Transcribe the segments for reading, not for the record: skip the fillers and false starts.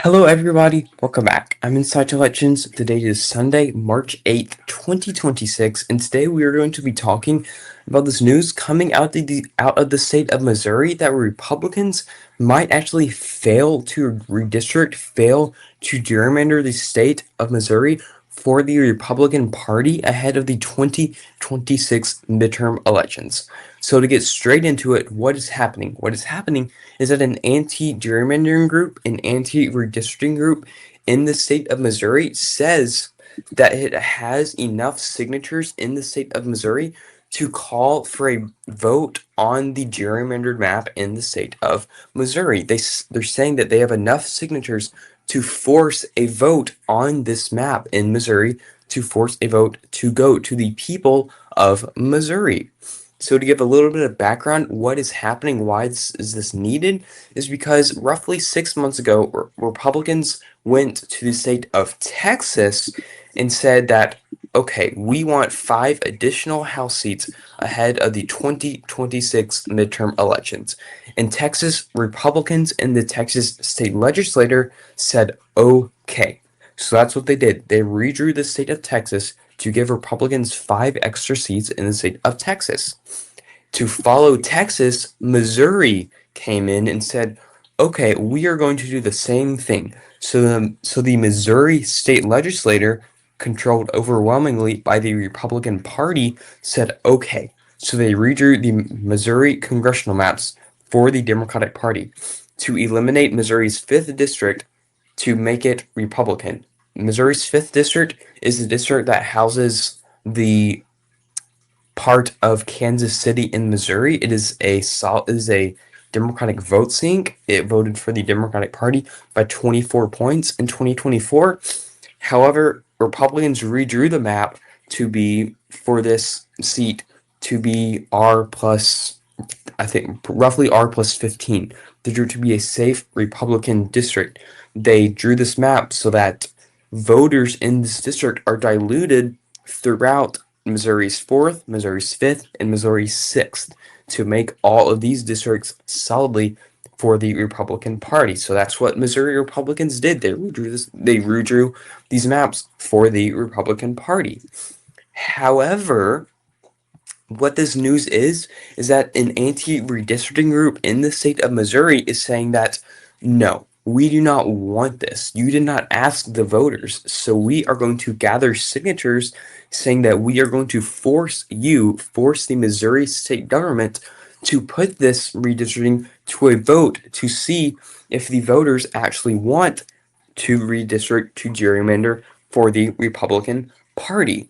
Hello everybody, welcome back. I'm Inside Elections. The date is Sunday, March 8th, 2026, and today we are going to be talking about this news coming out of the state of Missouri that Republicans might actually fail to redistrict, fail to gerrymander the state of Missouri for the Republican Party ahead of the 2026 midterm elections. So to get straight into it, what is happening? What is happening is that an anti-gerrymandering group, an anti-redistricting group in the state of Missouri says that it has enough signatures in the state of Missouri to call for a vote on the gerrymandered map in the state of Missouri. They're saying that they have enough signatures to force a vote on this map in Missouri, to force a vote to go to the people of Missouri. So to give a little bit of background, what is happening, why is this needed, is because roughly 6 months ago, Republicans went to the state of Texas and said that, okay, we want 5 additional House seats ahead of the 2026 midterm elections. And Texas Republicans in the Texas state legislature said, okay. So that's what they did. They redrew the state of Texas to give Republicans 5 extra seats in the state of Texas. To follow Texas, Missouri came in and said, okay, we are going to do the same thing. So the Missouri state legislature, controlled overwhelmingly by the Republican Party, said, okay. So they redrew the Missouri congressional maps for the Democratic Party to eliminate Missouri's 5th district to make it Republican. Missouri's 5th district is the district that houses the part of Kansas City in Missouri. It is a Democratic vote sink. It voted for the Democratic Party by 24 points in 2024. However, Republicans redrew the map to be, for this seat, to be R plus, I think, roughly R plus 15. They drew to be a safe Republican district. They drew this map so that voters in this district are diluted throughout Missouri's 4th, Missouri's 5th, and Missouri's 6th to make all of these districts solidly for the Republican Party. So that's what Missouri Republicans did. They redrew these maps for the Republican Party. However, what this news is that an anti-redistricting group in the state of Missouri is saying that no, we do not want this. You did not ask the voters, so we are going to gather signatures saying that we are going to force the Missouri state government to put this redistricting to a vote to see if the voters actually want to redistrict, to gerrymander for the Republican Party.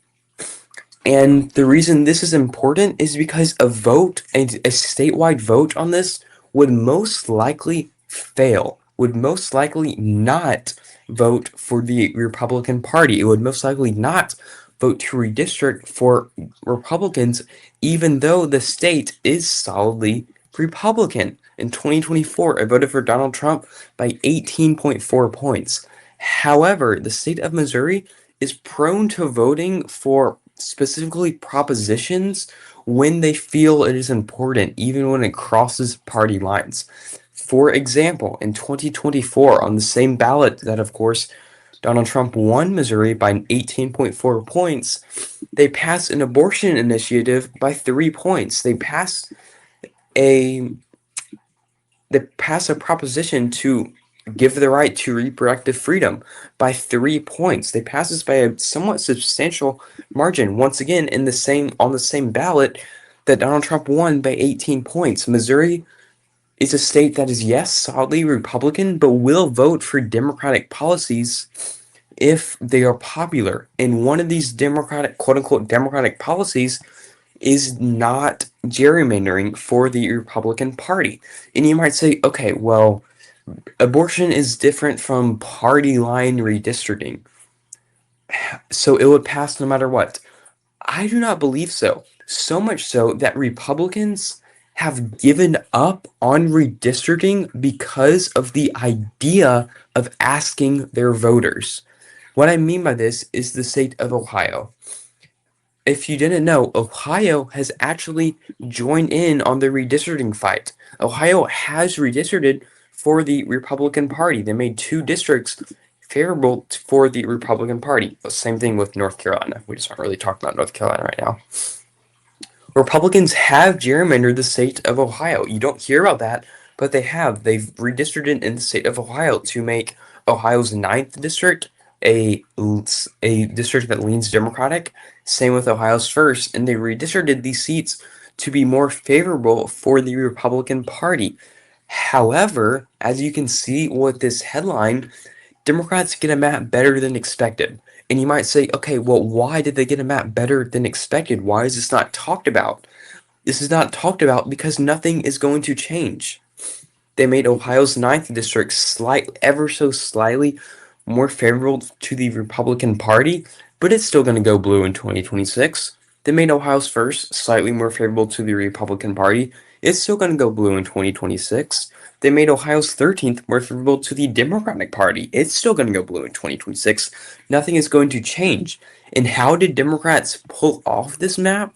And the reason this is important is because a statewide vote on this would most likely fail, would most likely not vote for the Republican Party. It would most likely not vote to redistrict for Republicans, even though the state is solidly Republican. In 2024, I voted for Donald Trump by 18.4 points. However, the state of Missouri is prone to voting for specifically propositions when they feel it is important, even when it crosses party lines. For example, in 2024, on the same ballot that, of course, Donald Trump won Missouri by 18.4 points, they passed an abortion initiative by 3 points. A they pass a proposition to give the right to reproductive freedom by 3 points. They pass this by a somewhat substantial margin. Once again, on the same ballot that Donald Trump won by 18 points. Missouri is a state that is, yes, solidly Republican, but will vote for Democratic policies if they are popular. And one of these Democratic, quote unquote, Democratic policies is not gerrymandering for the Republican Party. And you might say, okay, well, abortion is different from party line redistricting, so it would pass no matter what. I do not believe so. So much so that Republicans have given up on redistricting because of the idea of asking their voters. What I mean by this is the state of Ohio. If you didn't know, Ohio has actually joined in on the redistricting fight. Ohio has redistricted for the Republican Party. They made 2 districts favorable for the Republican Party. Same thing with North Carolina. We just aren't really talking about North Carolina right now. Republicans have gerrymandered the state of Ohio. You don't hear about that, but they have. They've redistricted in the state of Ohio to make Ohio's 9th district a district that leans Democratic. Same with Ohio's 1st, and they redistricted these seats to be more favorable for the Republican Party. However, as you can see with this headline, Democrats get a map better than expected. And you might say, okay, well, why did they get a map better than expected? Why is this not talked about? This is not talked about because nothing is going to change. They made Ohio's 9th district ever so slightly more favorable to the Republican Party, but it's still going to go blue in 2026. They made Ohio's 1st slightly more favorable to the Republican Party. It's still going to go blue in 2026. They made Ohio's 13th more favorable to the Democratic Party. It's still going to go blue in 2026. Nothing is going to change. And how did Democrats pull off this map?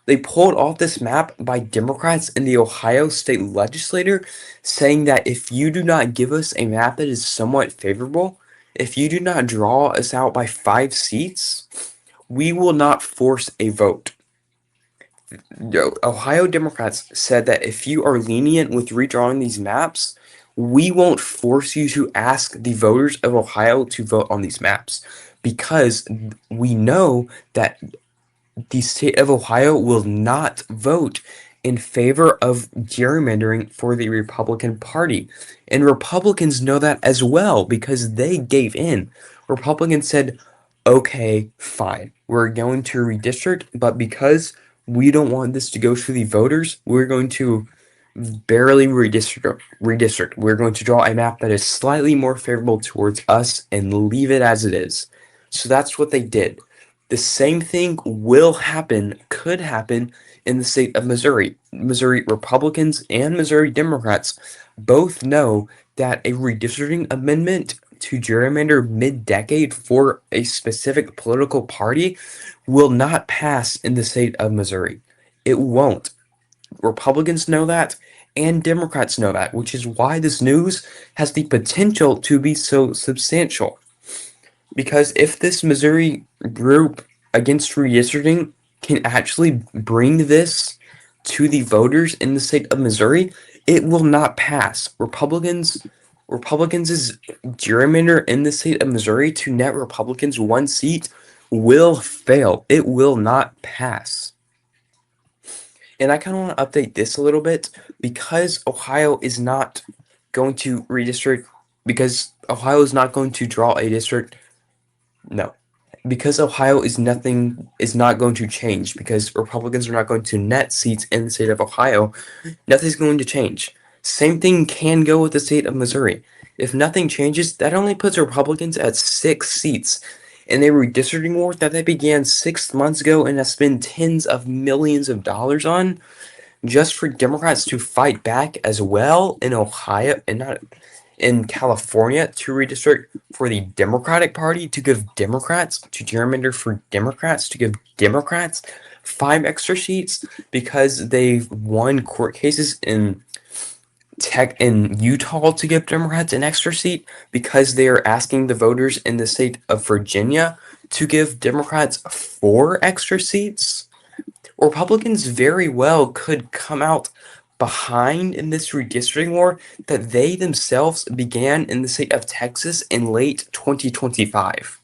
They pulled off this map by Democrats in the Ohio State Legislature saying that if you do not give us a map that is somewhat favorable, if you do not draw us out by 5 seats, we will not force a vote. Ohio Democrats said that if you are lenient with redrawing these maps, we won't force you to ask the voters of Ohio to vote on these maps because we know that the state of Ohio will not vote in favor of gerrymandering for the Republican Party. And Republicans know that as well because they gave in. Republicans said, okay, fine, we're going to redistrict, but because we don't want this to go to the voters, we're going to barely redistrict. We're going to draw a map that is slightly more favorable towards us and leave it as it is. So that's what they did. The same thing could happen in the state of Missouri. Missouri Republicans and Missouri Democrats both know that a redistricting amendment to gerrymander mid-decade for a specific political party will not pass in the state of Missouri. It won't. Republicans know that, and Democrats know that, which is why this news has the potential to be so substantial. Because if this Missouri group against redistricting can actually bring this to the voters in the state of Missouri, it will not pass. Republicans' gerrymander in the state of Missouri to net Republicans 1 seat will fail. It will not pass. And I kind of want to update this a little bit because Ohio is not going to redistrict, because Ohio is not going to draw a district. No, because Ohio is not going to change, because Republicans are not going to net seats in the state of Ohio, nothing's going to change. Same thing can go with the state of Missouri. If nothing changes, that only puts Republicans at 6 seats in a redistricting war that they began 6 months ago and has spent tens of millions of dollars on, just for Democrats to fight back as well in Ohio and not in California to redistrict for the Democratic Party, to give Democrats, to gerrymander for Democrats, to give Democrats 5 extra seats because they've won court cases in Utah to give Democrats an extra seat, because they are asking the voters in the state of Virginia to give Democrats 4 extra seats. Republicans very well could come out behind in this redistricting war that they themselves began in the state of Texas in late 2025.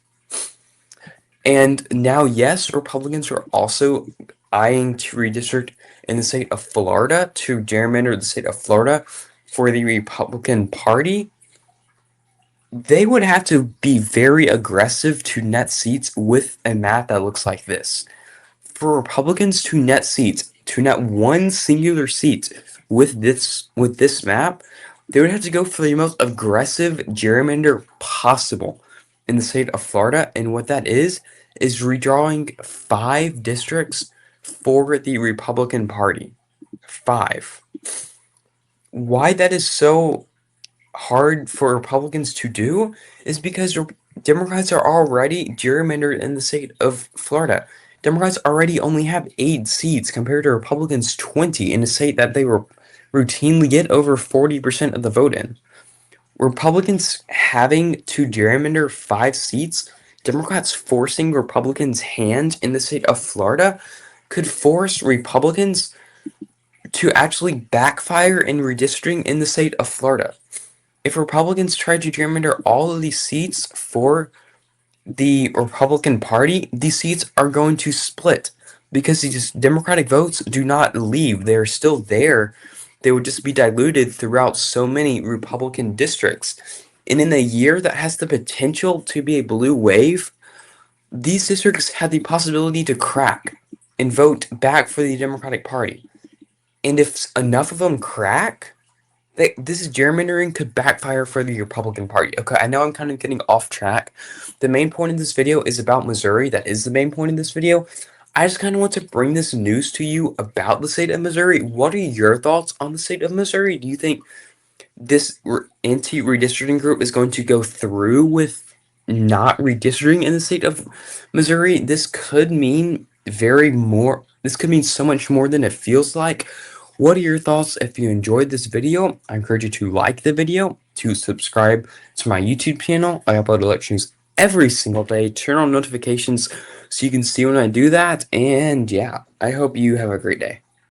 And now, yes, Republicans are also eyeing to redistrict in the state of Florida, to gerrymander the state of Florida for the Republican Party. They would have to be very aggressive to net seats with a map that looks like this. For Republicans to net 1 singular seat with this map, they would have to go for the most aggressive gerrymander possible in the state of Florida, and what that is redrawing 5 districts for the Republican Party. 5. Why that is so hard for Republicans to do is because Democrats are already gerrymandered in the state of Florida. Democrats already only have 8 seats compared to Republicans' 20 in a state that they routinely get over 40% of the vote in. Republicans having to gerrymander 5 seats, Democrats forcing Republicans' hand in the state of Florida could force Republicans to actually backfire in redistricting in the state of Florida. If Republicans try to gerrymander all of these seats for the Republican Party, these seats are going to split because these Democratic votes do not leave. They're still there. They would just be diluted throughout so many Republican districts. And in a year that has the potential to be a blue wave, these districts have the possibility to crack and vote back for the Democratic Party. And if enough of them crack, this gerrymandering could backfire for the Republican Party. Okay, I know I'm kind of getting off track. The main point of this video is about Missouri. That is the main point of this video. I just kind of want to bring this news to you about the state of Missouri. What are your thoughts on the state of Missouri? Do you think this anti-redistricting group is going to go through with not redistricting in the state of Missouri? This could mean this could mean so much more than it feels like. What are your thoughts? If you enjoyed this video, I encourage you to like the video, to subscribe to my YouTube channel. I upload elections every single day. Turn on notifications so you can see when I do that. And yeah, I hope you have a great day.